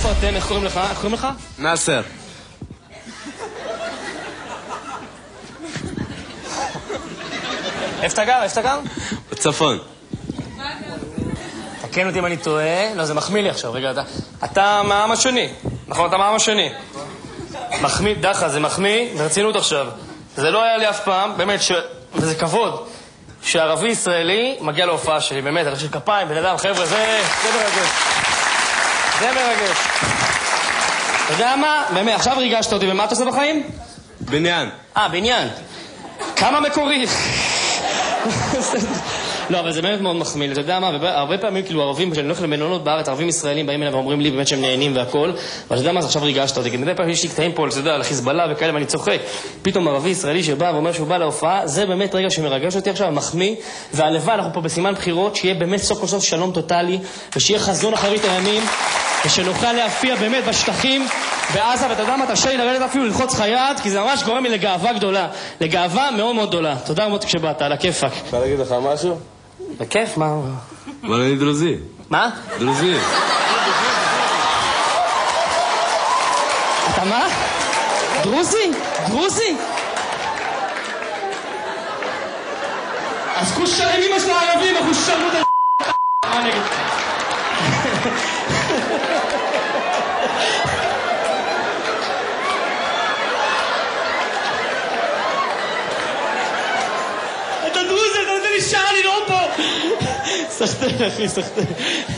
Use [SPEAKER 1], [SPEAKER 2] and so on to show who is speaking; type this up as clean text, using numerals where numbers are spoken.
[SPEAKER 1] מאיפה אתם? איך קוראים לך? איך קוראים לך?
[SPEAKER 2] נאסר.
[SPEAKER 1] איפה אתה גר? איפה אתה גר?
[SPEAKER 2] בצפון.
[SPEAKER 1] תקן אותי אם אני טועה. לא, זה מחמיא לי עכשיו. רגע, אתה מהעם השני. נכון, אתה מהעם השני. מחמיא, דחה, זה מחמיא, ברצינות עכשיו. זה לא היה לי אף פעם, באמת, וזה כבוד, שערבי ישראלי מגיע להופעה שלי, באמת, אני חושב כפיים, בן אדם, חבר'ה, זה מרגש. זה מרגש. אתה יודע מה? באמת, עכשיו ריגשת אותי, ומה אתה עושה בחיים?
[SPEAKER 2] בניין.
[SPEAKER 1] בניין. כמה מקורי? לא, אבל זה באמת מאוד מחמיא. אתה יודע מה? הרבה פעמים כאילו ערבים, כשאני הולך למלונות בארץ, ערבים ישראלים באים אליי ואומרים לי באמת שהם נהנים והכל, אבל אתה יודע מה? עכשיו ריגשת אותי. כי מדי פעם יש לי קטעים פה, אתה יודע, על החיזבאללה וכאלה, ואני צוחק. פתאום ערבי ישראלי שבא ואומר שהוא בא להופעה, זה באמת רגע שמרגש אותי עכשיו, מחמיא, והלוואי, אנחנו פה בסימן בחירות, שיהיה באמת סוף כל סוף שלום טוטלי, ושיהיה חזון אחרית הימים, ושנוכל להפיע באמת בשטחים בעזה, ואתה יודע מה? תרשה לי לרדת אפילו ללחוץ לך יד, כי זה ממש גורם לי לגאווה גדולה, לגאווה מאוד מאוד גדולה. תודה רבה כשבאת, על הכיפק.
[SPEAKER 2] אפשר להגיד לך משהו?
[SPEAKER 1] בכיף, מה?
[SPEAKER 2] אבל אני דרוזי.
[SPEAKER 1] מה?
[SPEAKER 2] דרוזי.
[SPEAKER 1] אתה מה? דרוזי? דרוזי? אז כושר עם אמא של הערבים, אנחנו שרנו את מה נגיד? אתה דרוזי, אתה נותן לי שעה לנאום פה. סחטן אחי, סחטן.